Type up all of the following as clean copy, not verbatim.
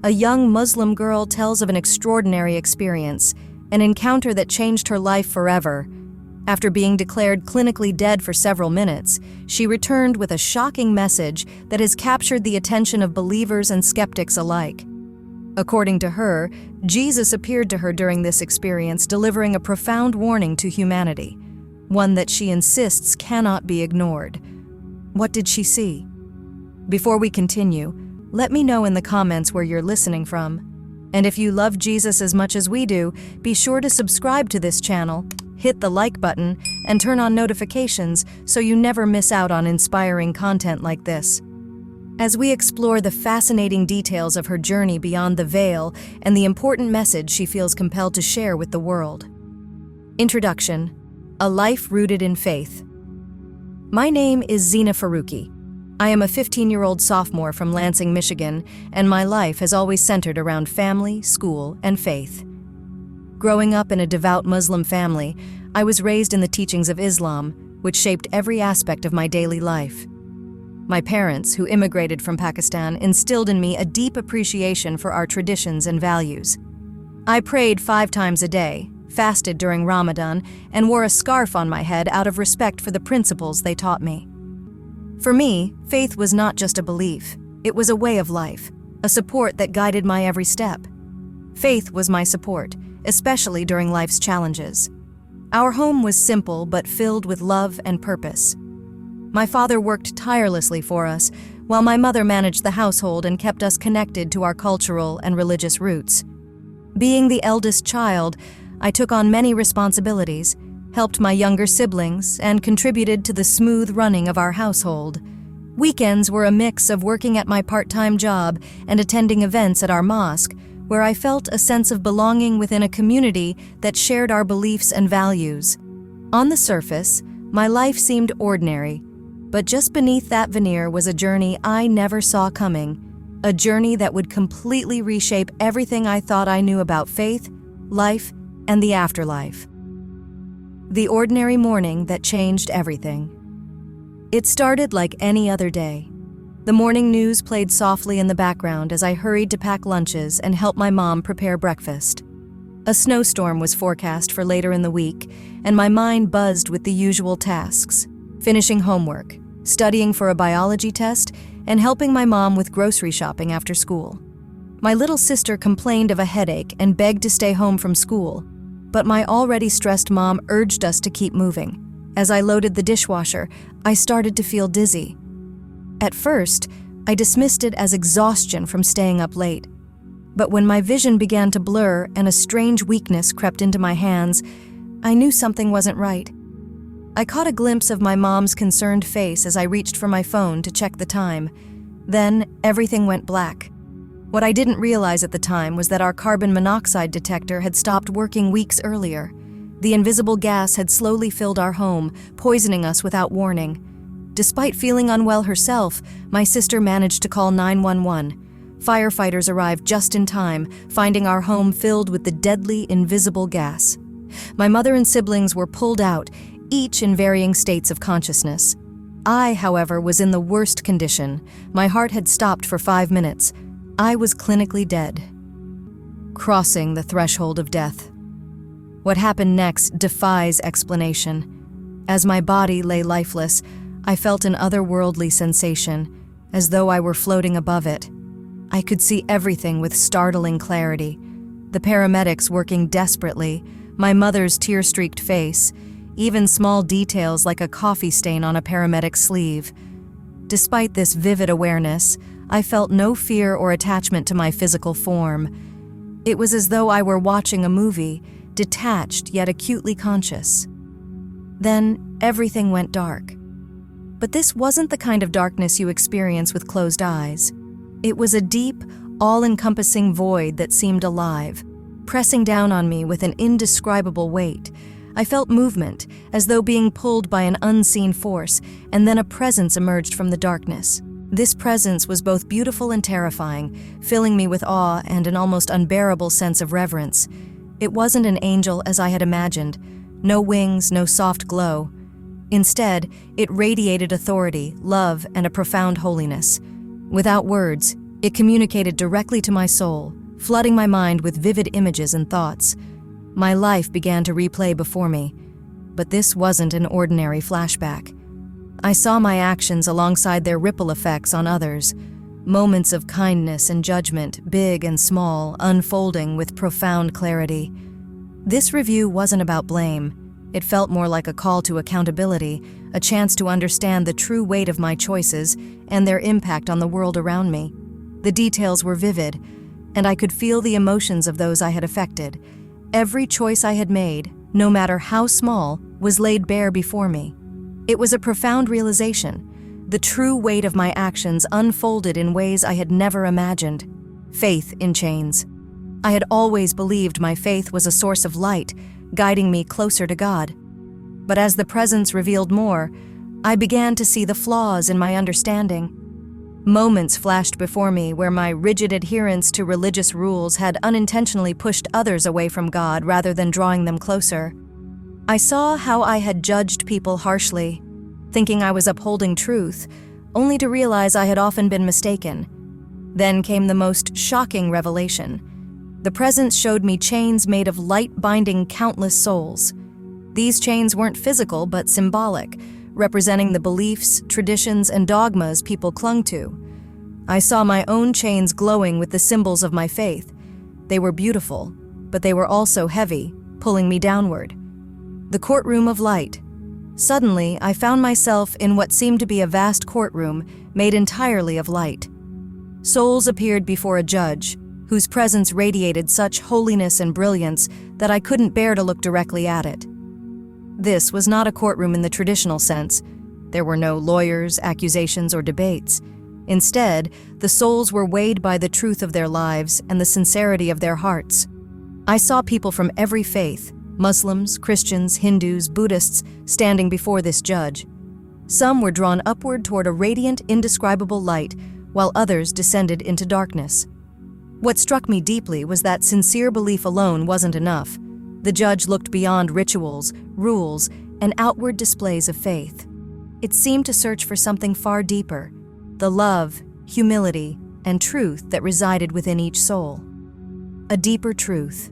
a young Muslim girl tells of an extraordinary experience, an encounter that changed her life forever. After being declared clinically dead for several minutes, she returned with a shocking message that has captured the attention of believers and skeptics alike. According to her, Jesus appeared to her during this experience, delivering a profound warning to humanity, one that she insists cannot be ignored. What did she see? Before we continue, let me know in the comments where you're listening from. And if you love Jesus as much as we do, be sure to subscribe to this channel, hit the like button, and turn on notifications so you never miss out on inspiring content like this. As we explore the fascinating details of her journey beyond the veil and the important message she feels compelled to share with the world. Introduction: A life rooted in faith. My name is Zina Faruqi. I am a 15-year-old sophomore from Lansing, Michigan, and my life has always centered around family, school, and faith. Growing up in a devout Muslim family, I was raised in the teachings of Islam, which shaped every aspect of my daily life. My parents, who immigrated from Pakistan, instilled in me a deep appreciation for our traditions and values. I prayed 5 times a day, fasted during Ramadan, and wore a scarf on my head out of respect for the principles they taught me. For me, faith was not just a belief, it was a way of life, a support that guided my every step. Faith was my support, especially during life's challenges. Our home was simple but filled with love and purpose. My father worked tirelessly for us, while my mother managed the household and kept us connected to our cultural and religious roots. Being the eldest child, I took on many responsibilities, helped my younger siblings, and contributed to the smooth running of our household. Weekends were a mix of working at my part-time job and attending events at our mosque, where I felt a sense of belonging within a community that shared our beliefs and values. On the surface, my life seemed ordinary, but just beneath that veneer was a journey I never saw coming, a journey that would completely reshape everything I thought I knew about faith, life, and the afterlife. The ordinary morning that changed everything. It started like any other day. The morning news played softly in the background as I hurried to pack lunches and help my mom prepare breakfast. A snowstorm was forecast for later in the week, and my mind buzzed with the usual tasks: finishing homework, studying for a biology test, and helping my mom with grocery shopping after school. My little sister complained of a headache and begged to stay home from school, but my already stressed mom urged us to keep moving. As I loaded the dishwasher, I started to feel dizzy. At first, I dismissed it as exhaustion from staying up late. But when my vision began to blur and a strange weakness crept into my hands, I knew something wasn't right. I caught a glimpse of my mom's concerned face as I reached for my phone to check the time. Then, everything went black. What I didn't realize at the time was that our carbon monoxide detector had stopped working weeks earlier. The invisible gas had slowly filled our home, poisoning us without warning. Despite feeling unwell herself, my sister managed to call 911. Firefighters arrived just in time, finding our home filled with the deadly, invisible gas. My mother and siblings were pulled out, each in varying states of consciousness. I, however, was in the worst condition. My heart had stopped for 5 minutes. I was clinically dead, crossing the threshold of death. What happened next defies explanation. As my body lay lifeless, I felt an otherworldly sensation, as though I were floating above it. I could see everything with startling clarity. The paramedics working desperately, my mother's tear-streaked face, even small details like a coffee stain on a paramedic's sleeve. Despite this vivid awareness, I felt no fear or attachment to my physical form. It was as though I were watching a movie, detached yet acutely conscious. Then everything went dark. But this wasn't the kind of darkness you experience with closed eyes. It was a deep, all-encompassing void that seemed alive, pressing down on me with an indescribable weight. I felt movement, as though being pulled by an unseen force, and then a presence emerged from the darkness. This presence was both beautiful and terrifying, filling me with awe and an almost unbearable sense of reverence. It wasn't an angel as I had imagined. No wings, no soft glow. Instead, it radiated authority, love, and a profound holiness. Without words, It communicated directly to my soul, flooding my mind with vivid images and thoughts. My life began to replay before me, but this wasn't an ordinary flashback. I saw my actions alongside their ripple effects on others, moments of kindness and judgment, big and small, unfolding with profound clarity. This review wasn't about blame. It felt more like a call to accountability, a chance to understand the true weight of my choices and their impact on the world around me. The details were vivid, and I could feel the emotions of those I had affected. Every choice I had made, no matter how small, was laid bare before me. It was a profound realization. The true weight of my actions unfolded in ways I had never imagined. Faith in chains. I had always believed my faith was a source of light, guiding me closer to God. But as the presence revealed more, I began to see the flaws in my understanding. Moments flashed before me where my rigid adherence to religious rules had unintentionally pushed others away from God rather than drawing them closer. I saw how I had judged people harshly, thinking I was upholding truth, only to realize I had often been mistaken. Then came the most shocking revelation. The presence showed me chains made of light binding countless souls. These chains weren't physical but symbolic, representing the beliefs, traditions, and dogmas people clung to. I saw my own chains glowing with the symbols of my faith. They were beautiful, but they were also heavy, pulling me downward. The courtroom of light. Suddenly, I found myself in what seemed to be a vast courtroom made entirely of light. Souls appeared before a judge, whose presence radiated such holiness and brilliance that I couldn't bear to look directly at it. This was not a courtroom in the traditional sense. There were no lawyers, accusations, or debates. Instead, the souls were weighed by the truth of their lives and the sincerity of their hearts. I saw people from every faith, Muslims, Christians, Hindus, Buddhists, standing before this judge. Some were drawn upward toward a radiant, indescribable light, while others descended into darkness. What struck me deeply was that sincere belief alone wasn't enough. The judge looked beyond rituals, rules, and outward displays of faith. It seemed to search for something far deeper, the love, humility, and truth that resided within each soul. A deeper truth.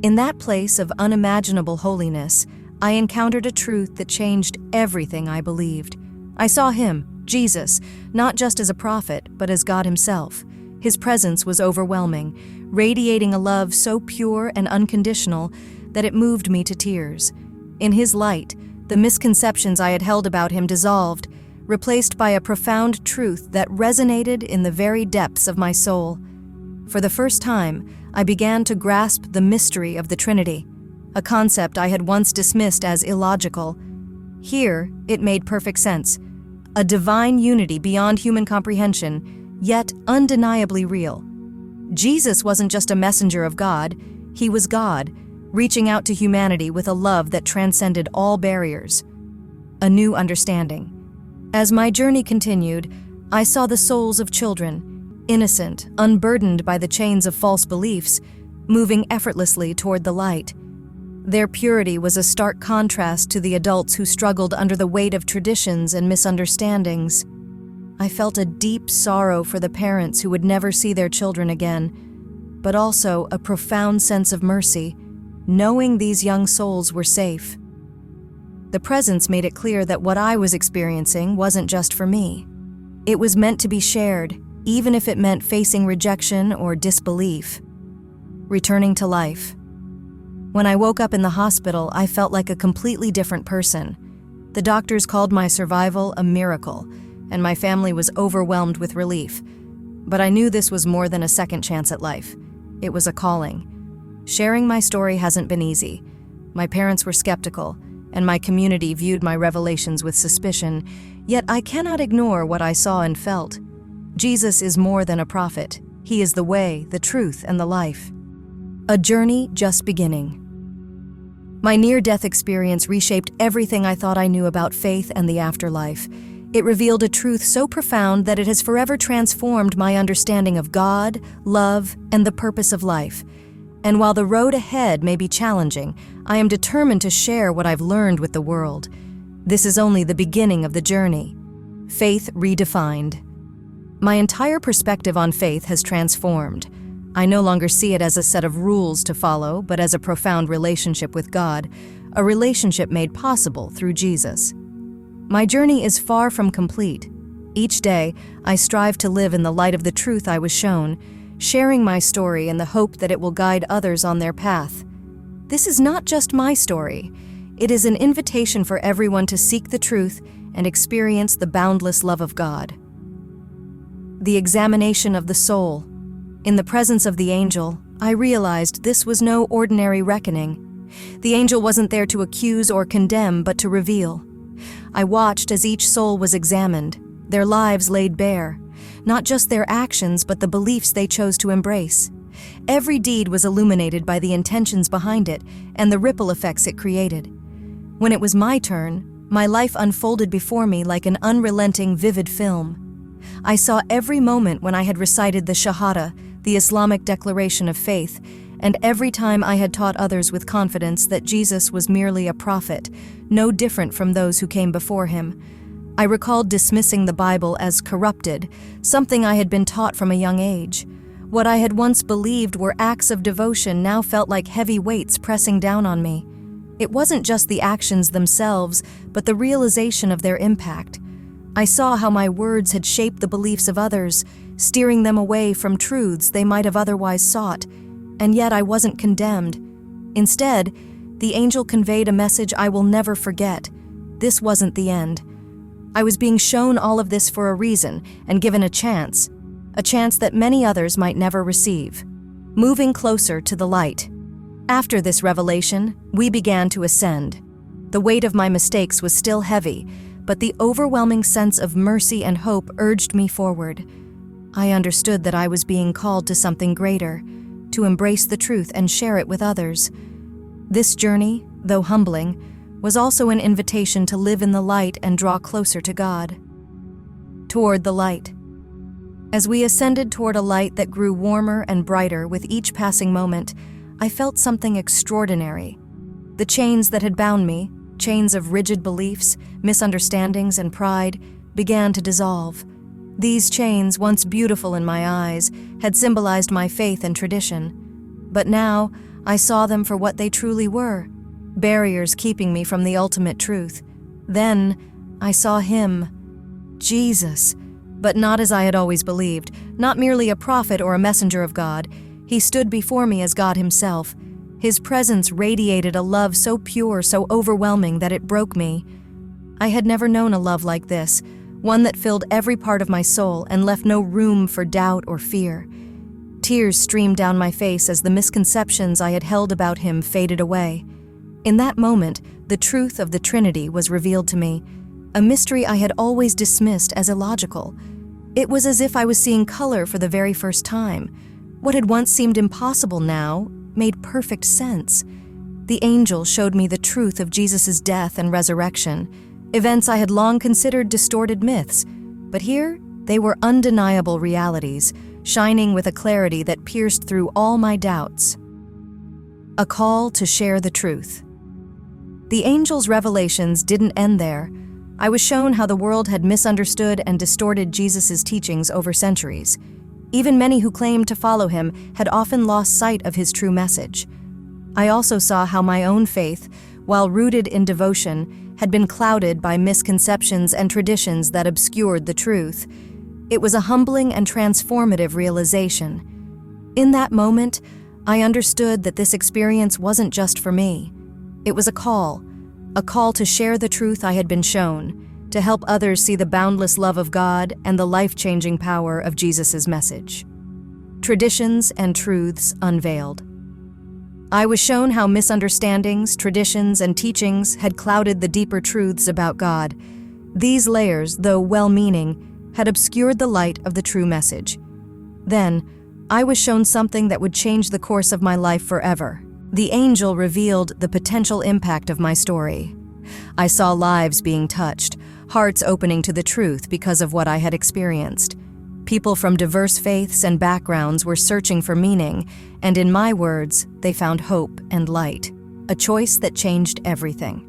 In that place of unimaginable holiness, I encountered a truth that changed everything I believed. I saw him, Jesus, not just as a prophet, but as God himself. His presence was overwhelming, radiating a love so pure and unconditional that it moved me to tears. In his light, the misconceptions I had held about him dissolved, replaced by a profound truth that resonated in the very depths of my soul. For the first time, I began to grasp the mystery of the Trinity, a concept I had once dismissed as illogical. Here, it made perfect sense. A divine unity beyond human comprehension, yet undeniably real. Jesus wasn't just a messenger of God, he was God, reaching out to humanity with a love that transcended all barriers. A new understanding. As my journey continued, I saw the souls of children, innocent, unburdened by the chains of false beliefs, moving effortlessly toward the light. Their purity was a stark contrast to the adults who struggled under the weight of traditions and misunderstandings. I felt a deep sorrow for the parents who would never see their children again, but also a profound sense of mercy, knowing these young souls were safe. The presence made it clear that what I was experiencing wasn't just for me. It was meant to be shared, even if it meant facing rejection or disbelief. Returning to life. When I woke up in the hospital, I felt like a completely different person. The doctors called my survival a miracle, and my family was overwhelmed with relief. But I knew this was more than a second chance at life. It was a calling. Sharing my story hasn't been easy. My parents were skeptical, and my community viewed my revelations with suspicion, yet I cannot ignore what I saw and felt. Jesus is more than a prophet. He is the way, the truth, and the life. A journey just beginning. My near-death experience reshaped everything I thought I knew about faith and the afterlife. It revealed a truth so profound that it has forever transformed my understanding of God, love, and the purpose of life. And while the road ahead may be challenging, I am determined to share what I've learned with the world. This is only the beginning of the journey. Faith redefined. My entire perspective on faith has transformed. I no longer see it as a set of rules to follow, but as a profound relationship with God, a relationship made possible through Jesus. My journey is far from complete. Each day, I strive to live in the light of the truth I was shown, sharing my story in the hope that it will guide others on their path. This is not just my story. It is an invitation for everyone to seek the truth and experience the boundless love of God. The examination of the soul. In the presence of the angel, I realized this was no ordinary reckoning. The angel wasn't there to accuse or condemn, but to reveal. I watched as each soul was examined, their lives laid bare, not just their actions, but the beliefs they chose to embrace. Every deed was illuminated by the intentions behind it and the ripple effects it created. When it was my turn, my life unfolded before me like an unrelenting, vivid film. I saw every moment when I had recited the Shahada, the Islamic declaration of faith, and every time I had taught others with confidence that Jesus was merely a prophet, no different from those who came before him. I recalled dismissing the Bible as corrupted, something I had been taught from a young age. What I had once believed were acts of devotion now felt like heavy weights pressing down on me. It wasn't just the actions themselves, but the realization of their impact. I saw how my words had shaped the beliefs of others, steering them away from truths they might have otherwise sought, and yet I wasn't condemned. Instead, the angel conveyed a message I will never forget. This wasn't the end. I was being shown all of this for a reason and given a chance that many others might never receive. Moving closer to the light. After this revelation, we began to ascend. The weight of my mistakes was still heavy, but the overwhelming sense of mercy and hope urged me forward. I understood that I was being called to something greater, to embrace the truth and share it with others. This journey, though humbling, was also an invitation to live in the light and draw closer to God. Toward the light. As we ascended toward a light that grew warmer and brighter with each passing moment, I felt something extraordinary. The chains that had bound me, chains of rigid beliefs, misunderstandings, and pride, began to dissolve. These chains, once beautiful in my eyes, had symbolized my faith and tradition. But now, I saw them for what they truly were, barriers keeping me from the ultimate truth. Then, I saw him, Jesus, but not as I had always believed, not merely a prophet or a messenger of God. He stood before me as God himself. His presence radiated a love so pure, so overwhelming that it broke me. I had never known a love like this, one that filled every part of my soul and left no room for doubt or fear. Tears streamed down my face as the misconceptions I had held about him faded away. In that moment, the truth of the Trinity was revealed to me, a mystery I had always dismissed as illogical. It was as if I was seeing color for the very first time. What had once seemed impossible now made perfect sense. The angel showed me the truth of Jesus' death and resurrection, events I had long considered distorted myths, but here they were undeniable realities, shining with a clarity that pierced through all my doubts. A call to share the truth. The angel's revelations didn't end there. I was shown how the world had misunderstood and distorted Jesus' teachings over centuries. Even many who claimed to follow him had often lost sight of his true message. I also saw how my own faith, while rooted in devotion, had been clouded by misconceptions and traditions that obscured the truth. It was a humbling and transformative realization. In that moment, I understood that this experience wasn't just for me. It was a call to share the truth I had been shown, to help others see the boundless love of God and the life-changing power of Jesus' message. Traditions and truths unveiled. I was shown how misunderstandings, traditions, and teachings had clouded the deeper truths about God. These layers, though well-meaning, had obscured the light of the true message. Then, I was shown something that would change the course of my life forever. The angel revealed the potential impact of my story. I saw lives being touched, hearts opening to the truth because of what I had experienced. People from diverse faiths and backgrounds were searching for meaning, and in my words, they found hope and light, a choice that changed everything.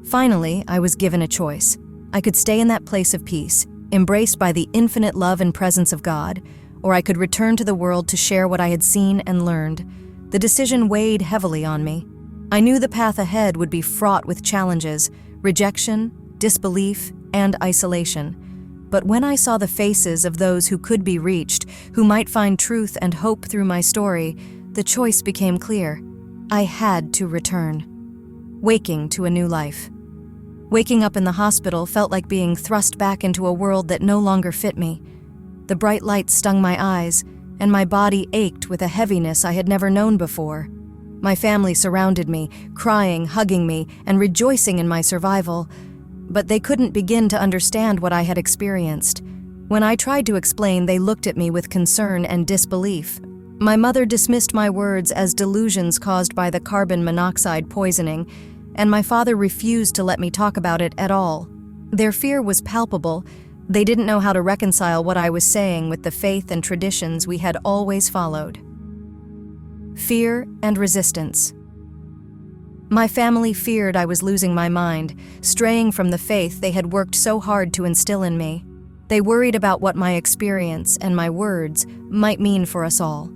Finally, I was given a choice. I could stay in that place of peace, embraced by the infinite love and presence of God, or I could return to the world to share what I had seen and learned. The decision weighed heavily on me. I knew the path ahead would be fraught with challenges, rejection, disbelief, and isolation. But when I saw the faces of those who could be reached, who might find truth and hope through my story, the choice became clear. I had to return. Waking to a new life. Waking up in the hospital felt like being thrust back into a world that no longer fit me. The bright lights stung my eyes, and my body ached with a heaviness I had never known before. My family surrounded me, crying, hugging me, and rejoicing in my survival. But they couldn't begin to understand what I had experienced. When I tried to explain, they looked at me with concern and disbelief. My mother dismissed my words as delusions caused by the carbon monoxide poisoning, and my father refused to let me talk about it at all. Their fear was palpable. They didn't know how to reconcile what I was saying with the faith and traditions we had always followed. Fear and resistance. My family feared I was losing my mind, straying from the faith they had worked so hard to instill in me. They worried about what my experience and my words might mean for us all.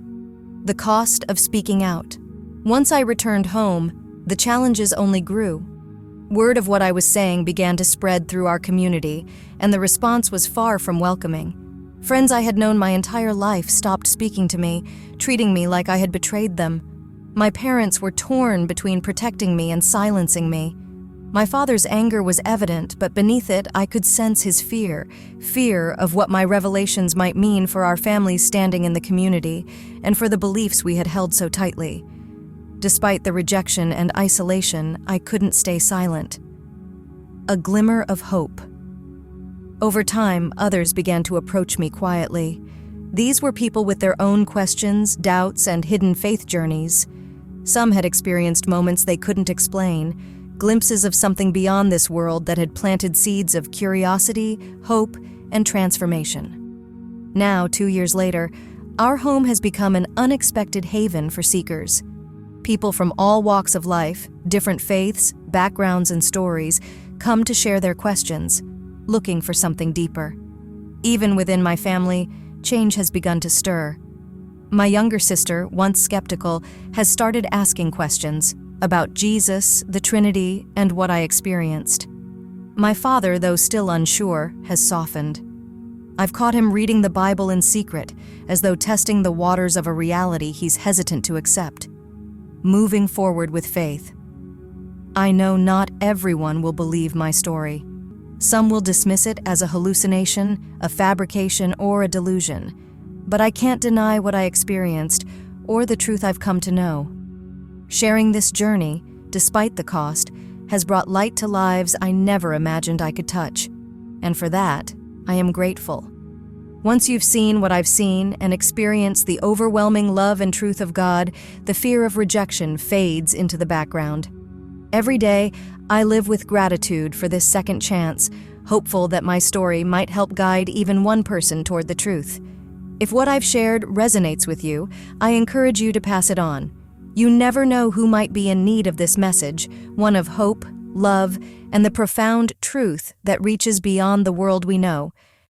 The cost of speaking out. Once I returned home, the challenges only grew. Word of what I was saying began to spread through our community, and the response was far from welcoming. Friends I had known my entire life stopped speaking to me, treating me like I had betrayed them. My parents were torn between protecting me and silencing me. My father's anger was evident, but beneath it I could sense his fear of what my revelations might mean for our family's standing in the community and for the beliefs we had held so tightly. Despite the rejection and isolation, I couldn't stay silent. A glimmer of hope. Over time, others began to approach me quietly. These were people with their own questions, doubts, and hidden faith journeys. Some had experienced moments they couldn't explain, glimpses of something beyond this world that had planted seeds of curiosity, hope, and transformation. Now, 2 years later, our home has become an unexpected haven for seekers. People from all walks of life, different faiths, backgrounds, and stories come to share their questions, looking for something deeper. Even within my family, change has begun to stir. My younger sister, once skeptical, has started asking questions about Jesus, the Trinity, and what I experienced. My father, though still unsure, has softened. I've caught him reading the Bible in secret, as though testing the waters of a reality he's hesitant to accept. Moving forward with faith. I know not everyone will believe my story. Some will dismiss it as a hallucination, a fabrication, or a delusion. But I can't deny what I experienced or the truth I've come to know. Sharing this journey, despite the cost, has brought light to lives I never imagined I could touch. And for that, I am grateful. Once you've seen what I've seen and experienced the overwhelming love and truth of God, the fear of rejection fades into the background. Every day, I live with gratitude for this second chance, hopeful that my story might help guide even one person toward the truth. If what I've shared resonates with you, I encourage you to pass it on. You never know who might be in need of this message, one of hope, love, and the profound truth that reaches beyond the world we know.